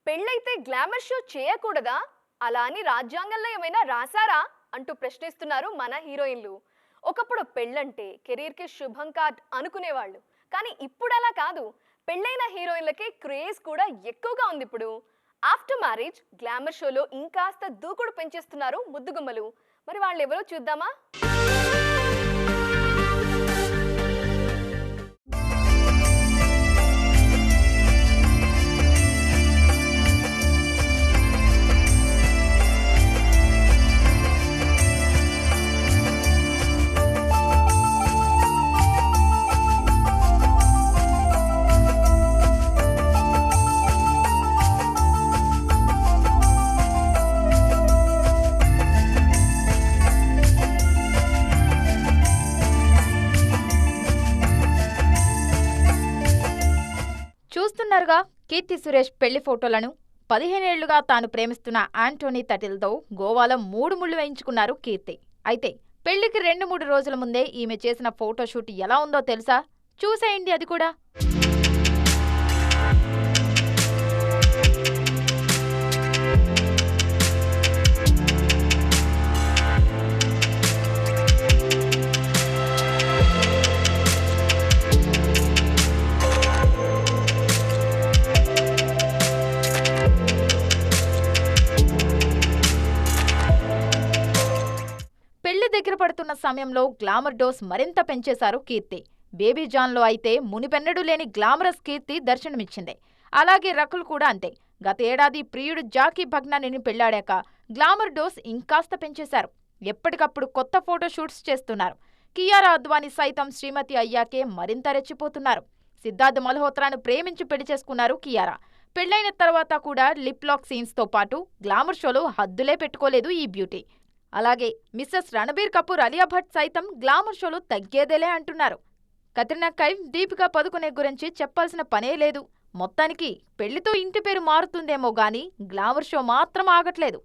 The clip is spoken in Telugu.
పెళ్ళైతే గ్లామర్ షో చేయకూడదా? అలా అని రాజ్యాంగంలో ఏమైనా రాసారా అంటూ ప్రశ్నిస్తున్నారు మన హీరోయిన్లు. ఒకప్పుడు పెళ్ళంటే కెరీర్కి శుభం కార్డ్ అనుకునేవాళ్ళు. కానీ ఇప్పుడు అలా కాదు. పెళ్ళైన హీరోయిన్లకి క్రేజ్ కూడా ఎక్కువగా ఉంది ఇప్పుడు. ఆఫ్టర్ మ్యారేజ్ గ్లామర్ షోలో ఇంకాస్త దూకుడు పెంచేస్తున్నారు ముద్దుగుమ్మలు. మరి వాళ్ళు ఎవరో చూద్దామా? చూస్తున్నారుగా కీర్తి సురేష్ పెళ్లి ఫోటోలను. 15 ఏళ్లుగా తాను ప్రేమిస్తున్న ఆంటోనీ తటిల్తో గోవాలో 3 ముళ్లు వేయించుకున్నారు కీర్తి. అయితే పెళ్లికి 2-3 రోజుల ముందే ఈమె చేసిన ఫోటోషూట్ ఎలా ఉందో తెలుసా? చూసేయండి అది కూడా. పెళ్లి దగ్గర పడుతున్న సమయంలో గ్లామర్ డోస్ మరింత పెంచేశారు కీర్తి. బేబీ జాన్లో అయితే మునిపెన్నడూ లేని గ్లామరస్ కీర్తి దర్శనమిచ్చింది. అలాగే రకుల్ కూడా అంతే. గత ఏడాది ప్రియుడు జాకీ భగ్నానిని పెళ్లాడాక గ్లామర్ డోస్ ఇంకాస్త పెంచేశారు. ఎప్పటికప్పుడు కొత్త ఫోటో షూట్స్ చేస్తున్నారు. కియారా అద్వానీ సైతం శ్రీమతి అయ్యాకే మరింత రెచ్చిపోతున్నారు. సిద్ధార్థ్ మల్హోత్రాను ప్రేమించి పెళ్లి చేసుకున్నారు కియారా. పెళ్లైన తర్వాత కూడా లిప్ లాక్ సీన్స్ తో పాటు గ్లామర్ షోలో హద్దులే పెట్టుకోలేదు ఈ బ్యూటీ. అలాగే మిస్సెస్ రణబీర్ కపూర్ అలియా భట్ సైతం గ్లామర్ షోలో తగ్గేదేలే అంటున్నారు. కత్రినా కైఫ్, దీపికా పదుకొనే గురించి చెప్పాల్సిన పనే లేదు. మొత్తానికి పెళ్లితో ఇంటి పేరు మారుతుందేమో గానీ గ్లామర్ షో మాత్రం ఆగట్లేదు.